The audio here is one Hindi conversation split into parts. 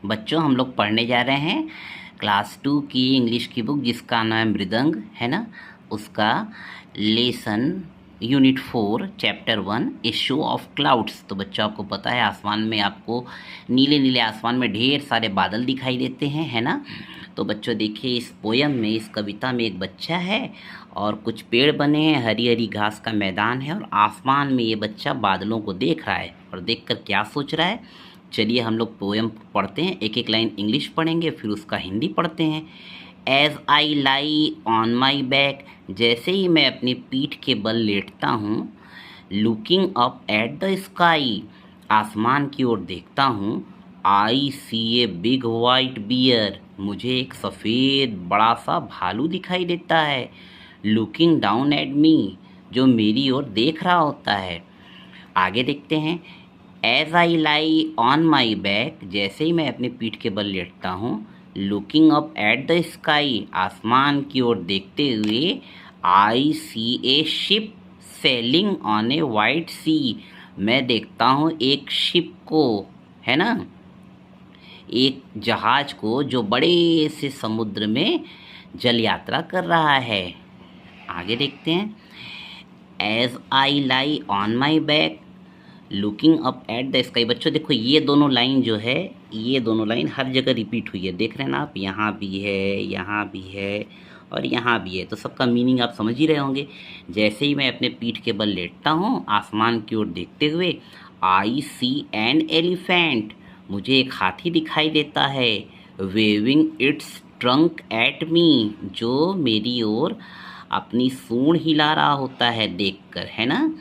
बच्चों हम लोग पढ़ने जा रहे हैं क्लास 2 की इंग्लिश की बुक जिसका नाम है मृदंग, है ना। उसका लेसन यूनिट 4 चैप्टर 1 ए शो ऑफ क्लाउड्स। तो बच्चों आपको पता है आसमान में आपको नीले नीले आसमान में ढेर सारे बादल दिखाई देते हैं, है ना। तो बच्चों देखिए इस पोयम में, इस कविता में एक बच्चा है और कुछ पेड़ बने हैं, हरी हरी घास का मैदान है और आसमान में ये बच्चा बादलों को देख रहा है और देखकर क्या सोच रहा है। चलिए हम लोग पोयम पढ़ते हैं, एक एक लाइन इंग्लिश पढ़ेंगे फिर उसका हिंदी पढ़ते हैं। As I lie on my back, जैसे ही मैं अपनी पीठ के बल लेटता हूँ, looking up at the sky, आसमान की ओर देखता हूँ, I see a big white bear, मुझे एक सफ़ेद बड़ा सा भालू दिखाई देता है। लुकिंग डाउन एट मी, जो मेरी ओर देख रहा होता है। आगे देखते हैं। As I lie on my back, जैसे ही मैं अपने पीठ के बल लेटता हूँ, looking up at the sky, आसमान की ओर देखते हुए, I see a ship sailing on a white sea, मैं देखता हूँ एक शिप को, है ना, एक जहाज को जो बड़े से समुद्र में जल यात्रा कर रहा है। आगे देखते हैं। As I lie on my back looking up at the sky. बच्चों देखो ये दोनों लाइन जो है, ये दोनों लाइन हर जगह रिपीट हुई है, देख रहे हैं ना आप, यहाँ भी है, यहाँ भी है और यहाँ भी है। तो सबका मीनिंग आप समझ ही रहे होंगे। जैसे ही मैं अपने पीठ के बल लेटता हूँ आसमान की ओर देखते हुए, आई सी एन एलिफेंट, मुझे एक हाथी दिखाई देता है। Waving its trunk at me, जो मेरी ओर अपनी सूंड हिला रहा होता है देखकर, है ना।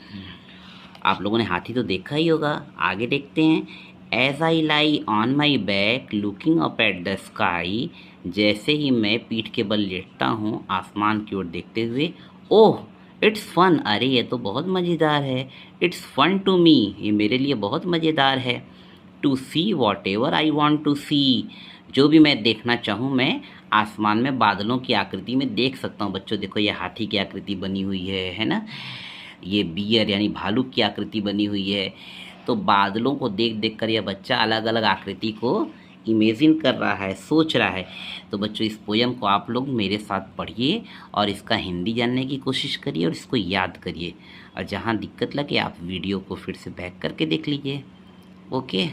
आप लोगों ने हाथी तो देखा ही होगा। आगे देखते हैं। As I lie on my back looking up at the sky, जैसे ही मैं पीठ के बल लेटता हूँ आसमान की ओर देखते हुए, ओह इट्स फन, अरे ये तो बहुत मज़ेदार है। इट्स फन टू मी, ये मेरे लिए बहुत मज़ेदार है। To see whatever I want to see, जो भी मैं देखना चाहूँ मैं आसमान में बादलों की आकृति में देख सकता हूँ। बच्चों देखो ये हाथी की आकृति बनी हुई है ना, ये बियर यानी भालू की आकृति बनी हुई है। तो बादलों को देख देख कर यह बच्चा अलग अलग आकृति को इमेजिन कर रहा है, सोच रहा है। तो बच्चों इस पोयम को आप लोग मेरे साथ पढ़िए और इसका हिंदी जानने की कोशिश करिए और इसको याद करिए। और जहाँ दिक्कत लगे आप वीडियो को फिर से बैक करके देख लीजिए। ओके।